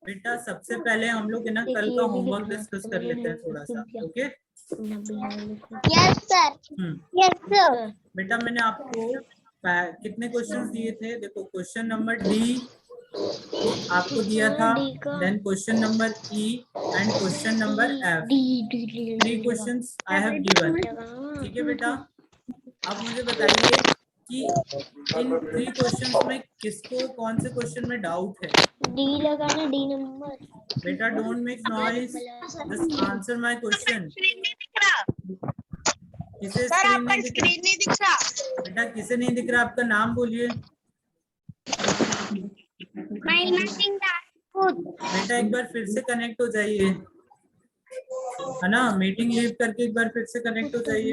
बेटा सबसे पहले हम लोग ना कल का होमवर्क डिस्कस कर लेते हैं थोड़ा सा। Okay yes sir. Yes sir. बेटा मैंने आपको कितने क्वेश्चंस दिए थे? देखो क्वेश्चन नंबर डी आपको दिया था, then question number E and question number F. 3 questions I have given. ठीक है बेटा, अब मुझे बताइए कि इन 3 क्वेश्चंस में किसको कौन से क्वेश्चन में डाउट है? डी लगाना, डी नंबर। बेटा don't make noise, just answer my question. किसे स्क्रीन नहीं दिख रहा? बेटा किसे नहीं दिख रहा? आपका नाम बोलिए। बेटा एक बार फिर से कनेक्ट हो जाइए, है ना? मीटिंग लीव करके एक बार फिर से कनेक्ट हो जाइए।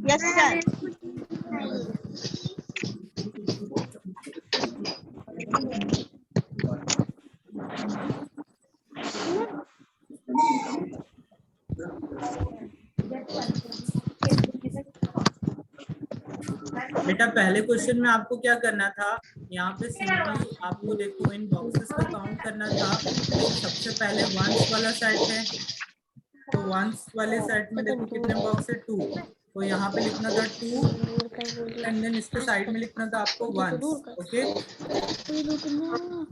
Yes sir. बेटा पहले क्वेश्चन में आपको क्या करना था? यहाँ पे सिंपली आपको देखो इन बॉक्सेस को काउंट करना था। जैसे सबसे पहले वंस वाला सेट है, तो वंस वाले सेट में देखो कितने बॉक्स है? 2। तो यहाँ पे लिखना था 2 एंड देन इसके साइड में लिखना था आपको वंस। ओके,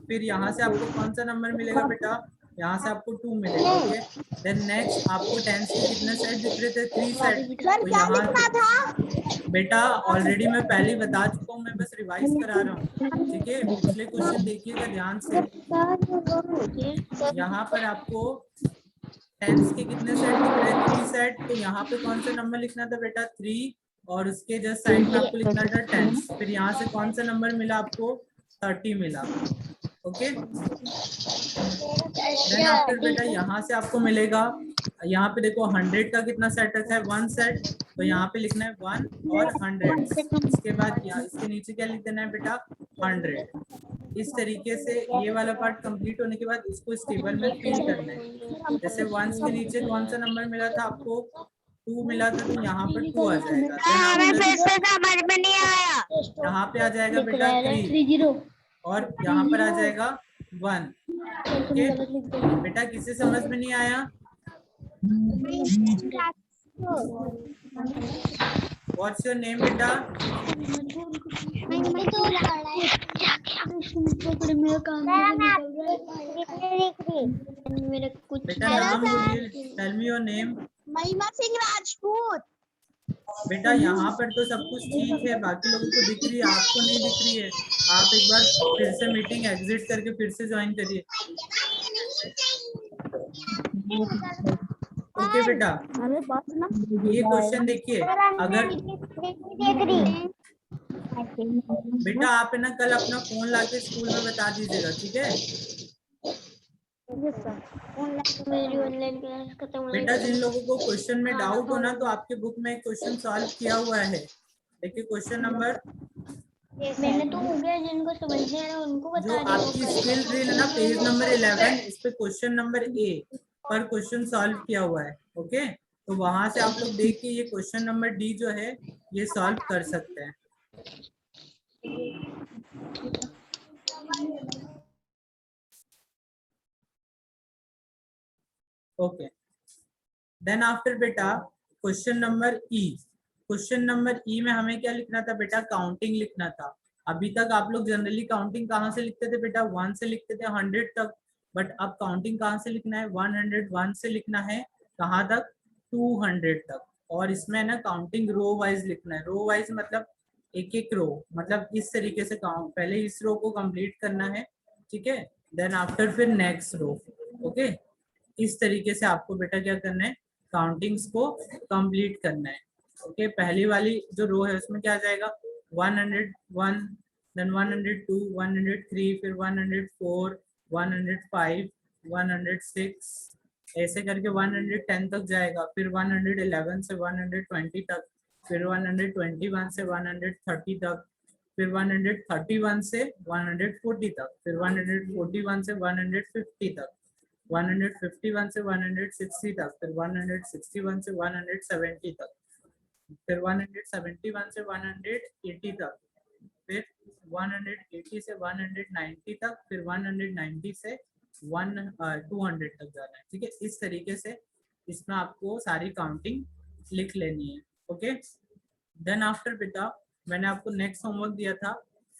फिर यहाँ से आपको कौन सा नंबर मिलेगा बेटा? यहाँ से आपको 2 मिलेगा। ओके, देन नेक्स्ट आपको टेंस के कितने सेट दिख रहे थे? 3 सेट। तो यहाँ बेटा ऑलरेडी मैं पहले ही बता चुका हूँ, मैं बस रिवाइज करा रहा हूँ। ठीक है, पिछले क्वेश्चन देखिएगा ध्यान से। यहाँ पर आपको टेंस के कितने सेट दिख रहे हैं? 3 सेट। तो यहाँ पे कौन सा नंबर लिखना था बेटा? 3, और उसके जस्ट साइड में आपको लिखना था टेंस। फिर यहाँ से कौन सा नंबर मिला आपको? 30 मिला। ओके, देन आफ्टर बेटा यहाँ से आपको मिलेगा, यहाँ पे देखो 100 का कितना सेट रखा है? 1 सेट। तो यहाँ पे लिखना है 1 और 100। इसके बाद यहाँ इसके नीचे क्या लिख देना है बेटा? 100। इस तरीके से ये वाला पार्ट कंप्लीट होने के बाद इसको इस टेबल में फिल करना है। जैसे 1 के नीचे कौन सा नंबर मिला था आपको? 2 मिला था, तो यहाँ पर 2 आ जाएगा। समझ में नहीं आया। यहाँ पे आ जाएगा बेटा 3 और यहाँ पर आ जाएगा 1। ओके बेटा, किसे समझ में नहीं आया? व्हाट्स योर नेम बेटा? बेटा नाम बोलिए, टेल मी योर नेम। महिमा सिंह राजपूत। बेटा यहाँ पर तो सब कुछ ठीक है, बाकी लोगों को दिख रही है, आपको नहीं दिख रही है। आप एक बार फिर से मीटिंग एग्जिट करके फिर से ज्वाइन करिए। ओके बेटा, ये क्वेश्चन देखिए। अगर बेटा आप है ना कल अपना फोन लाके स्कूल में बता दीजिएगा, ठीक है? बेटा जिन लोगों को क्वेश्चन में डाउट हो ना, तो आपके बुक में एक क्वेश्चन सॉल्व किया हुआ है। देखिए क्वेश्चन नंबर, मैंने तो हो गया, जिनको समझ नहीं आ रहा उनको बता जो आपकी स्किल ड्रिल है ना, पेज नंबर 11, इस पे क्वेश्चन नंबर ए पर क्वेश्चन सॉल्व किया हुआ है। ओके, तो वहां से आप लोग देख के ये क्वेश्चन नंबर डी जो है ये सॉल्व कर सकते हैं। ओके, देन आफ्टर बेटा क्वेश्चन नंबर ई। क्वेश्चन नंबर ई में हमें क्या लिखना था बेटा? काउंटिंग लिखना था। अभी तक आप लोग जनरली काउंटिंग कहाँ से लिखते थे बेटा? 1 से लिखते थे 100 तक, बट अब काउंटिंग कहाँ से लिखना है? 101 से लिखना है। कहाँ तक? 200 तक। और इसमें ना काउंटिंग रो वाइज लिखना है। रो वाइज मतलब एक एक रो, मतलब इस तरीके से काउंट, पहले इस रो को कंप्लीट करना है, ठीक है? देन आफ्टर फिर नेक्स्ट रो। ओके, इस तरीके से आपको बेटा क्या करना है? काउंटिंग्स को कंप्लीट करना है। ओके, पहली वाली जो रो है उसमें क्या आ जाएगा? 101, देन 102, 103, फिर 104, 105, 106, ऐसे करके 110 तक जाएगा। फिर 111 से 120 तक, फिर 121 से 130 तक, फिर 131 से 140 तक, फिर 141 से 150 तक, 151 से 160 तक, फिर 161 से 170 तक, फिर 171 से 180 तक, फिर 180 से 190 तक, फिर 190 से 200 तक जाना है। ठीक है, इस तरीके से इसमें आपको सारी काउंटिंग लिख लेनी है। ओके, देन आफ्टर बेटा मैंने आपको नेक्स्ट होमवर्क दिया था,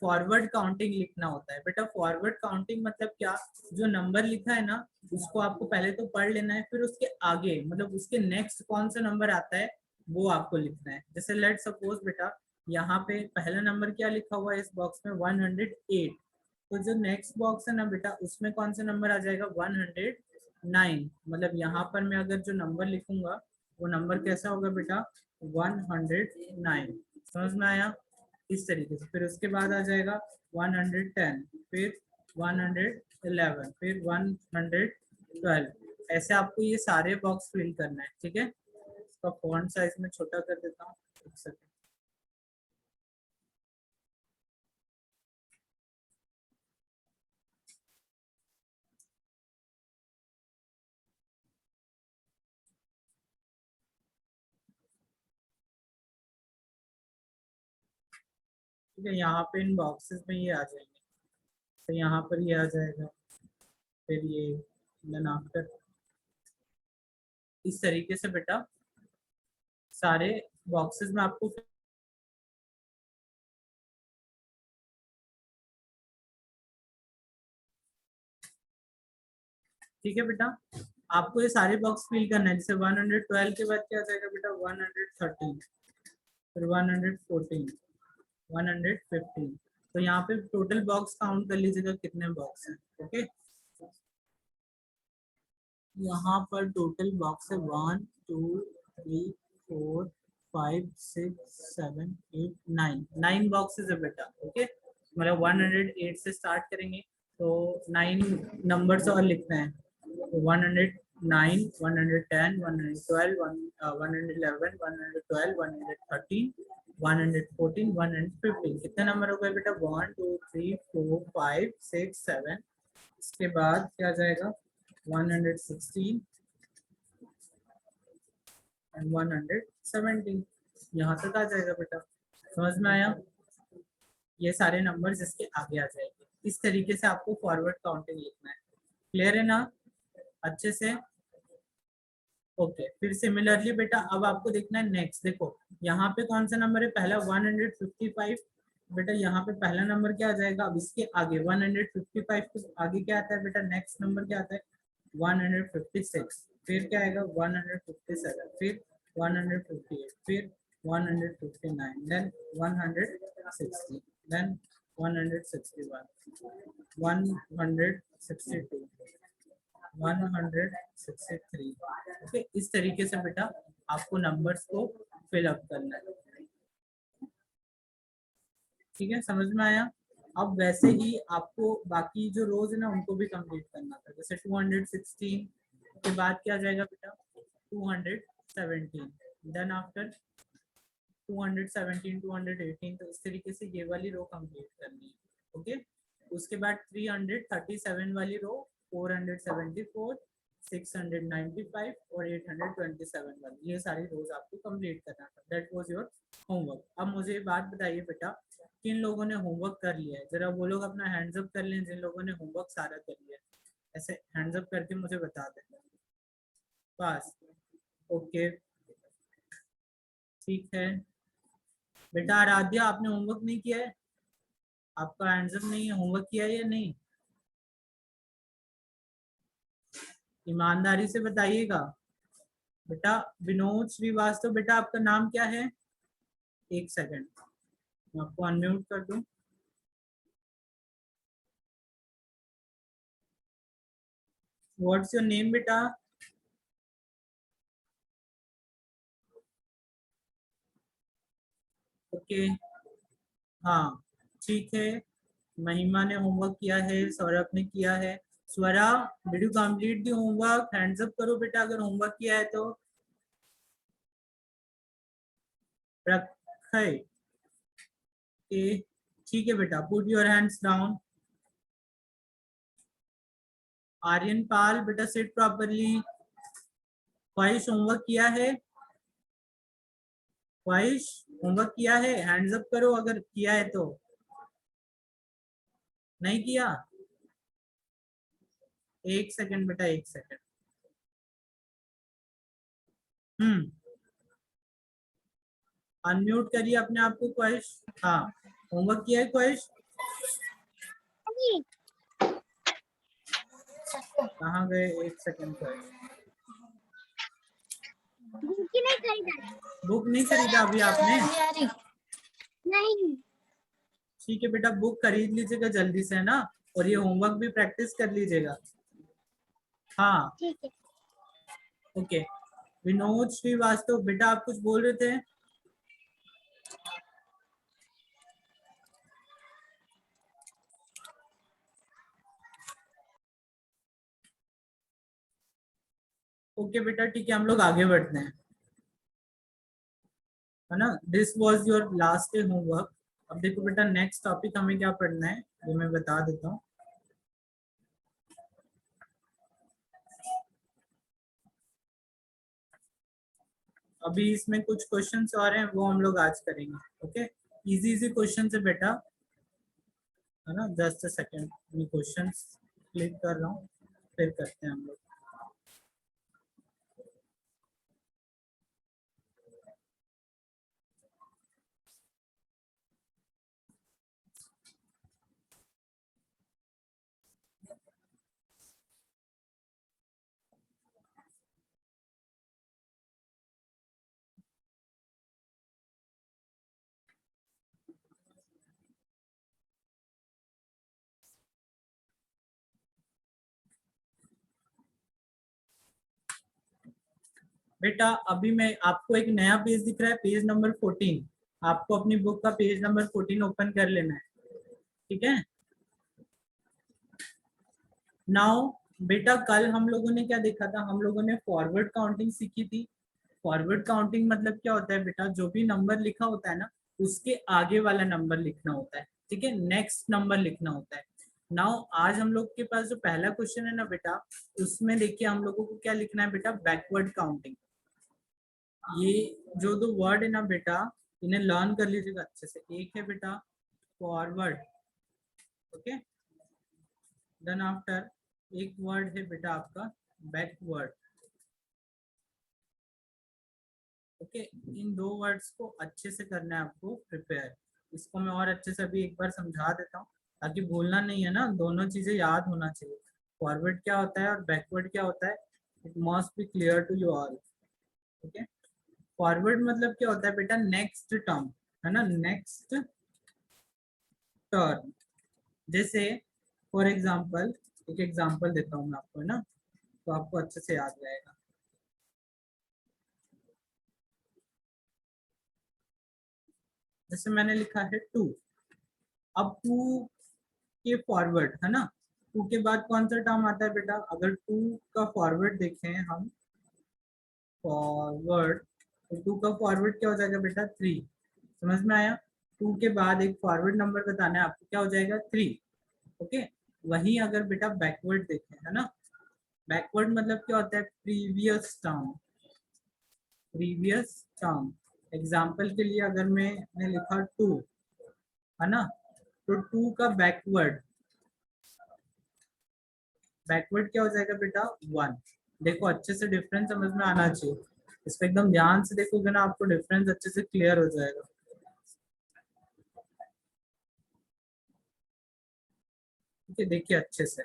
फॉरवर्ड काउंटिंग लिखना होता है। बेटा फॉरवर्ड काउंटिंग मतलब क्या, जो नंबर लिखा है ना उसको आपको पहले तो पढ़ लेना है, फिर उसके आगे मतलब उसके नेक्स्ट कौन सा नंबर आता है वो आपको लिखना है। जैसे लेट सपोज बेटा यहाँ पे पहला नंबर क्या लिखा हुआ है इस बॉक्स में 108, तो जो नेक्स्ट बॉक्स है ना बेटा उसमें कौन सा नंबर आ जाएगा 109। मतलब यहाँ पर मैं अगर जो नंबर लिखूंगा वो नंबर कैसा होगा बेटा 109। समझ में आया, इस तरीके से। फिर उसके बाद आ जाएगा 110, फिर 111, फिर 112। ऐसे आपको ये सारे बॉक्स फिल करना है। ठीक है, इसका फॉन्ट साइज में छोटा कर देता हूँ, एक सेकंड। ठीक है, यहाँ पे इन बॉक्सेस में ये आ जाएंगे, तो यहाँ पर ये आ जाएगा, फिर ये, देन आफ्टर इस तरीके से बेटा सारे बॉक्सेस में आपको। ठीक है बेटा, आपको ये सारे बॉक्स फिल करना है। जैसे 112 के बाद क्या आ जाएगा बेटा 113, फिर 114, 115। तो यहाँ पे टोटल बॉक्स काउंट कर लीजिएगा कितने बॉक्स हैं। ओके, यहाँ पर टोटल बॉक्स है 1 2 3 4 5 6 7 8 9, 9 बॉक्सेस है बेटा। ओके, मतलब 108 से स्टार्ट करेंगे तो 9 नंबर्स और लिखना है। 109, 110, 112, 111, 112, 113, 114, 115। कितने नंबर हो गए बेटा 1 2 3 4 5 6 7। इसके बाद क्या जाएगा 116 एंड 117, यहाँ तक आ जाएगा बेटा। समझ में आया, ये सारे नंबर्स इसके आगे आ जाएंगे। इस तरीके से आपको फॉरवर्ड काउंटिंग लिखना है। क्लियर है ना अच्छे से? ओके, फिर सिमिलरली बेटा अब आपको देखना है नेक्स्ट। देखो यहाँ पे कौन सा नंबर है, पहला 155। बेटा यहाँ पे पहला नंबर क्या आ जाएगा, अब इसके आगे 155 के आगे क्या आता है बेटा, नेक्स्ट नंबर क्या आता है 156। फिर क्या आएगा 157, फिर 158, फिर 159, देन 160, देन 161, 162, 163। ओके, इस तरीके से बेटा आपको नंबर्स को फिल अप करना है। ठीक है, समझ में आया? अब वैसे ही आपको बाकी जो रोज है ना उनको भी कंप्लीट करना था। जैसे 216 के बाद क्या जाएगा बेटा 217, देन आफ्टर 217, 218। तो इस तरीके से ये वाली रो कंप्लीट करनी है। ओके, उसके बाद 337 वाली रो, 474, 695 और 827 वाली, ये सारी रोज आपको कंप्लीट करना था। That was your homework. अब मुझे ये बात बताइए बेटा, किन लोगों ने होमवर्क कर लिया है, जरा वो लोग अपना हैंड्स अप कर लें जिन लोगों ने होमवर्क सारा कर लिया है। ऐसे हैंड्स अप करके मुझे बता दें बस। ओके, ठीक है बेटा। आराध्या आपने होमवर्क नहीं किया है, आपका हैंड्स अप नहीं है, होमवर्क किया है या नहीं? ईमानदारी से बताइएगा बेटा। विनोद श्रीवास्तव, बेटा आपका नाम क्या है? एक सेकंड, मैं आपको अनम्यूट कर दूं। व्हाट्स योर नेम बेटा? ओके, हाँ ठीक है। महिमा ने होमवर्क किया है, सौरभ ने किया है। Swara, did you complete the homework? Hands up करो बेटा अगर होमवर्क किया है तो। रखे, ठीक है बेटा, put your hands down. Aryan Pal, बेटा सिट प्रॉपरली। ख्वाहिश होमवर्क किया है? ख्वाहिश होमवर्क किया है? हैंड्स अप करो अगर किया है तो। नहीं किया? एक सेकंड बेटा, एक सेकंड। अनम्यूट करिए अपने आप को क्वेश। हाँ, होमवर्क किया है क्वेश? कहाँ गए? एक सेकंड क्वेश। बुक ही नहीं खरीदा। बुक नहीं खरीदा अभी आपने? नहीं। ठीक है बेटा, बुक खरीद लीजिएगा जल्दी से, है ना, और ये होमवर्क भी प्रैक्टिस कर लीजिएगा। हाँ, ठीक है। ओके। विनोद श्रीवास्तव बेटा, आप कुछ बोल रहे थे? ओके बेटा, ठीक है, हम लोग आगे बढ़ते हैं, है ना। This was your last day homework. अब देखो बेटा, नेक्स्ट टॉपिक हमें क्या पढ़ना है ये मैं बता देता हूँ। अभी इसमें कुछ क्वेश्चंस और हैं, वो हम लोग आज करेंगे। ओके, इजी इजी क्वेश्चन है बेटा, है ना। जस्ट अ सेकंड, मैं क्वेश्चंस क्लिक कर रहा हूँ, फिर करते हैं हम लोग। बेटा अभी मैं आपको एक नया पेज दिख रहा है, पेज नंबर 14। आपको अपनी बुक का पेज नंबर 14 ओपन कर लेना है, ठीक है। नाउ बेटा, कल हम लोगों ने क्या देखा था? हम लोगों ने फॉरवर्ड काउंटिंग सीखी थी। फॉरवर्ड काउंटिंग मतलब क्या होता है बेटा? जो भी नंबर लिखा होता है ना, उसके आगे वाला नंबर लिखना होता है, ठीक है, नेक्स्ट नंबर लिखना होता है। नाउ आज हम लोग के पास जो पहला क्वेश्चन है ना बेटा, उसमें देखिए हम लोगों को क्या लिखना है बेटा? Backward counting. ये जो दो वर्ड है ना बेटा, इन्हें लर्न कर लीजिएगा अच्छे से। एक है बेटा फॉरवर्ड, ओके, देन आफ्टर एक वर्ड है बेटा आपका बैकवर्ड, ओके। इन दो वर्ड्स को अच्छे से करना है आपको प्रिपेयर। इसको मैं और अच्छे से अभी एक बार समझा देता हूँ, ताकि भूलना नहीं है ना, दोनों चीजें याद होना चाहिए। फॉरवर्ड क्या होता है और बैकवर्ड क्या होता है, it must be clear to you all, okay. Forward मतलब क्या होता है बेटा? नेक्स्ट टर्म, है ना, नेक्स्ट टर्म। जैसे फॉर एग्जाम्पल, एक एग्जाम्पल देता हूँ मैं आपको, है ना, तो आपको अच्छे से याद रहेगा। जैसे मैंने लिखा है 2, अब 2 के फॉरवर्ड, है ना, 2 के बाद कौन सा टर्म आता है बेटा? अगर 2 का फॉरवर्ड देखें हम, फॉरवर्ड, तो 2 का फॉरवर्ड क्या हो जाएगा बेटा? 3। समझ में आया? 2 के बाद एक फॉरवर्ड नंबर बताना है आपको, क्या हो जाएगा? 3, ओके। वहीं अगर बेटा बैकवर्ड देखें, है ना, बैकवर्ड मतलब क्या होता है? Previous term, previous term. Example के लिए अगर मैंने लिखा 2, है ना, तो 2 का बैकवर्ड, बैकवर्ड क्या हो जाएगा बेटा? 1। देखो अच्छे से डिफरेंस समझ में आना चाहिए, इस पे एकदम ध्यान से देखोगे ना, आपको डिफरेंस अच्छे से क्लियर हो जाएगा। ठीक है, देखिए अच्छे से,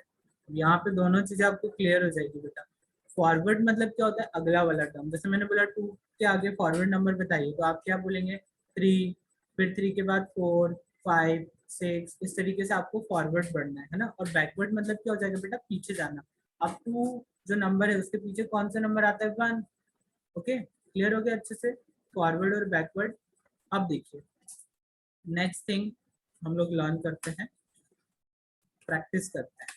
यहाँ पे दोनों चीजें आपको क्लियर हो जाएगी बेटा। फॉरवर्ड मतलब क्या होता है? अगला वाला टर्म। जैसे मैंने बोला 2 के आगे फॉरवर्ड नंबर बताइए, तो आप क्या बोलेंगे? 3, फिर 3 के बाद 4, 5, 6, इस तरीके से आपको फॉरवर्ड बढ़ना है ना। और बैकवर्ड मतलब क्या हो जाएगा बेटा? पीछे जाना। अब 2 जो नंबर है उसके पीछे कौन सा नंबर आता है? 1, ओके। क्लियर हो गया अच्छे से फॉरवर्ड और बैकवर्ड। अब देखिए नेक्स्ट थिंग हम लोग लर्न करते हैं, प्रैक्टिस करते हैं।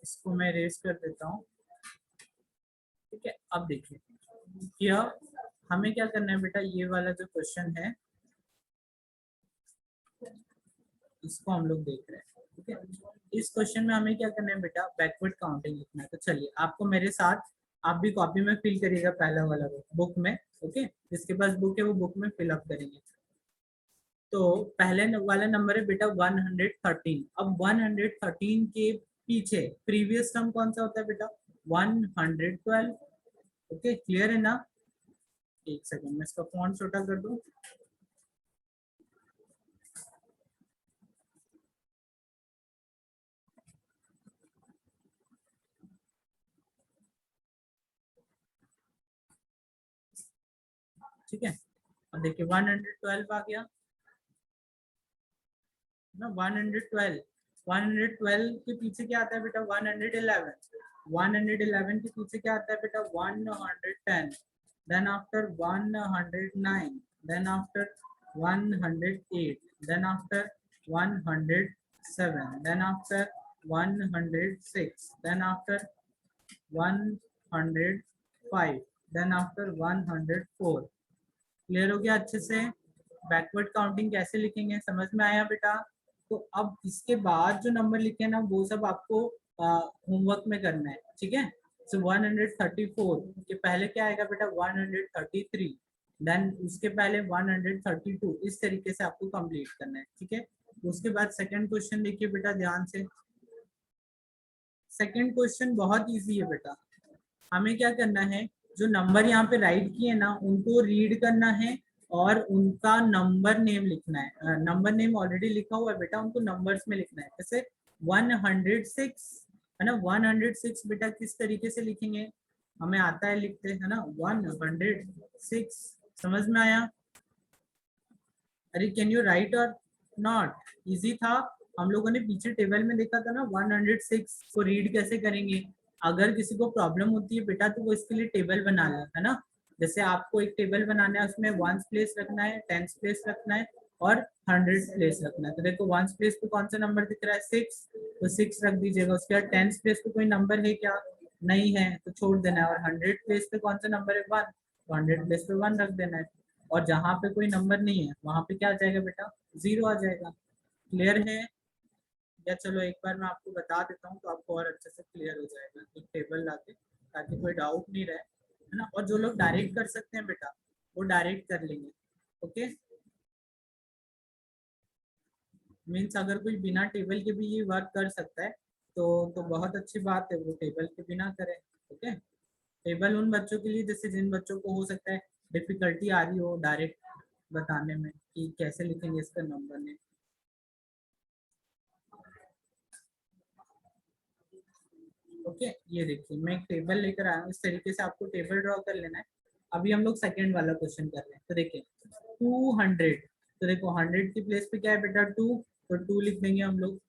इसको मैं रेस कर देता हूँ, ठीक है। अब देखिए यह हमें क्या करना है बेटा? ये वाला जो क्वेश्चन है, इसको हम लोग देख रहे हैं, ठीक है, इस क्वेश्चन में हमें क्या करना है बेटा, बैकवर्ड काउंटिंग लिखना है। तो चलिए आपको मेरे साथ, आप भी कॉपी में फिल करिएगा पहला वाला बुक में, ओके, जिसके पास बुक है वो बुक में फिल अप करेंगे। तो पहले वाला नंबर है बेटा 113। अब 113 के पीछे प्रीवियस टर्म कौन सा होता है बेटा, 112। ओके, क्लियर है ना? एक सेकंड में इसका फॉन्ट छोटा कर दूं। ठीक है, अब देखिए 112 आ गया ना, 112। 112 के पीछे क्या आता है बेटा, 111। 111 के पीछे क्या आता है बेटा, 110। Then after 109, then after 108, then after 107, then after 106, then after 105, then after 104। Clear हो गया अच्छे से? बैकवर्ड काउंटिंग कैसे लिखेंगे समझ में आया बेटा? तो अब इसके बाद जो नंबर लिखे ना वो सब आपको होमवर्क में करना है, ठीक है? सो 134 के पहले क्या आएगा बेटा, 133, देन उसके पहले 132। इस तरीके से आपको कंप्लीट करना है, ठीक है? उसके बाद सेकंड क्वेश्चन देखिए बेटा ध्यान से। सेकंड क्वेश्चन बहुत इजी है बेटा। हमें क्या करना है, जो नंबर यहाँ पे राइट किए ना उनको रीड करना है और उनका नंबर नेम लिखना है। नंबर नेम ऑलरेडी लिखा हुआ है बेटा, उनको नंबर्स में लिखना है। जैसे 106 है ना, 106 बेटा किस तरीके से लिखेंगे, हमें आता है लिखते है ना, 106। समझ में आया? अरे कैन यू राइट और नॉट? इजी था। हम लोगों ने पीछे टेबल में देखा था ना 106 को रीड कैसे करेंगे। अगर किसी को प्रॉब्लम होती है बेटा तो वो इसके लिए टेबल बना ले, है ना। जैसे आपको एक टेबल बनाना है, उसमें 1s प्लेस रखना है, 10s प्लेस रखना है और 100s प्लेस रखना है। तो देखो 1s प्लेस पे कौन सा नंबर दिख रहा है, 6, तो 6 रख दीजिएगा। उसके बाद 10s प्लेस पे कोई नंबर है क्या, नहीं है, तो छोड़ देना है। और 100 प्लेस पे कौन सा नंबर है, 1, तो 100 प्लेस पे 1 रख देना है। और जहां पे कोई नंबर नहीं है वहां पे क्या आ जाएगा बेटा, 0 आ जाएगा। क्लियर है? या चलो एक बार मैं आपको बता देता हूँ तो आपको और अच्छे से क्लियर हो जाएगा एक टेबल लाके, ताकि कोई डाउट नहीं रहे, है ना। और जो लोग डायरेक्ट कर सकते हैं बेटा वो डायरेक्ट कर लेंगे, ओके। मीन्स अगर कोई बिना टेबल के भी ये वर्क कर सकता है तो बहुत अच्छी बात है, वो टेबल के बिना करे, ओके। टेबल उन बच्चों के लिए जैसे जिन बच्चों को हो सकता है डिफिकल्टी आ रही हो डायरेक्ट बताने में कि कैसे लिखेंगे इसका नंबर ने। ओके, ये देखिए मैं एक टेबल लेकर आया हूँ, इस तरीके से आपको टेबल ड्रॉ कर लेना है। अभी हम लोग सेकंड वाला क्वेश्चन कर रहे हैं। तो देखिए 200, तो देखो 100 की प्लेस पे क्या है बेटा, 2, तो 2 लिख देंगे हम लोग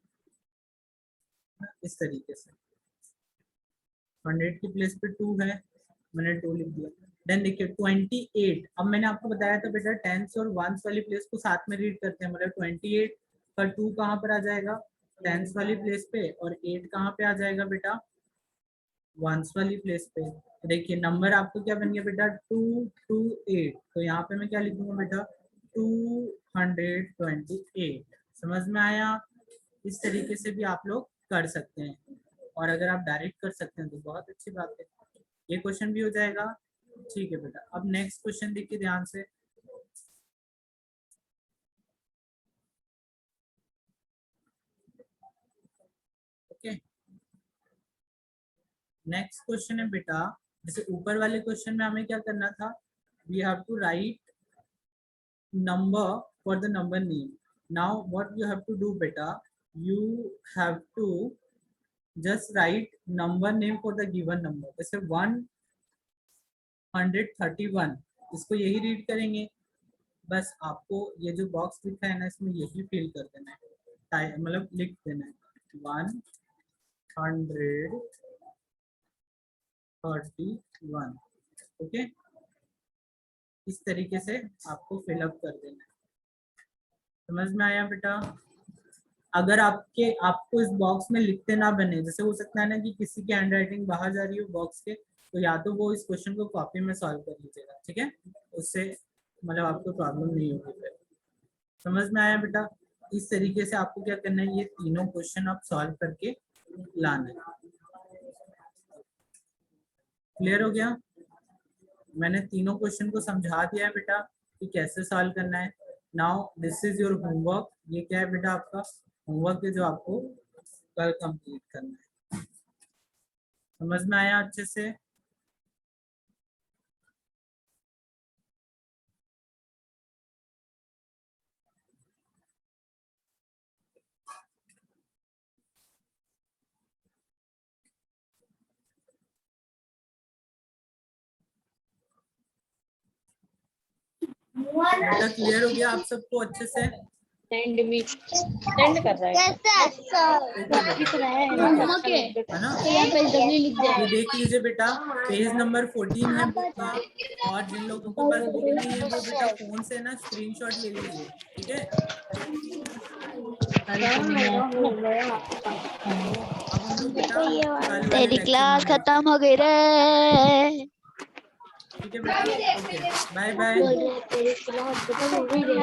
इस तरीके से। 100 की प्लेस पे 2 है, मैंने 2 लिख दिया। देन देखिए 28। अब मैंने आपको बताया था बेटा टेंस और वंस वाली प्लेस को साथ में रीड करते हैं, मतलब 28 का 2 कहाँ पर आ जाएगा, टेंस वाली प्लेस पे, और 8 कहाँ पे आ जाएगा बेटा, वंस वाली प्लेस पे। तो देखिए नंबर आपको क्या बन गया बेटा, 228। तो यहाँ पे मैं क्या लिखूंगा बेटा, 228। समझ में आया? इस तरीके से भी आप लोग कर सकते हैं, और अगर आप डायरेक्ट कर सकते हैं तो बहुत अच्छी बात है। ये क्वेश्चन भी हो जाएगा, ठीक है बेटा। अब नेक्स्ट क्वेश्चन देखिए ध्यान से। ओके, नेक्स्ट क्वेश्चन है बेटा, जैसे ऊपर वाले क्वेश्चन में हमें क्या करना था, we have to write number for the number name. Now what you have to do beta, you have to just write number name for the given number. जैसे 131, इसको यही रीड करेंगे। बस आपको ये जो बॉक्स लिखा है ना इसमें यही फिल कर देना है, मतलब लिख देना है 131। ओके, इस तरीके से आपको फिलअप कर देना है। समझ में आया बेटा? अगर आपको इस बॉक्स में लिखते ना बने, जैसे हो सकता है ना कि किसी की हैंडराइटिंग बाहर जा रही हो बॉक्स के, तो या तो वो इस क्वेश्चन को कॉपी में सॉल्व कर लीजिएगा, ठीक है, उससे मतलब आपको प्रॉब्लम नहीं होगी फिर। समझ में आया बेटा? इस तरीके से आपको क्या करना है, ये तीनों क्वेश्चन आप सॉल्व करके लाना है। क्लियर हो गया? मैंने तीनों क्वेश्चन को समझा दिया है बेटा कि कैसे सॉल्व करना है। Now this is your homework. ये क्या है बेटा? आपका होमवर्क है जो आपको कल कंप्लीट करना है। समझ में आया अच्छे से? बेटा क्लियर हो गया आप सबको अच्छे से? सेंड कर रहा है। है ना? ये देख लीजिए बेटा, पेज नंबर 14 है बुक का, और जिन लोगों के पास बुक नहीं है वो बेटा फोन से ना स्क्रीनशॉट ले लीजिए, ठीक है? अब हम लोग बेटा कल वाले तेरी लेक्चर क्लास में खत्म हो गई रे। ठीक है बेटा, ओके बाय बाय। तेरी क्लास खत्म हो गई रे।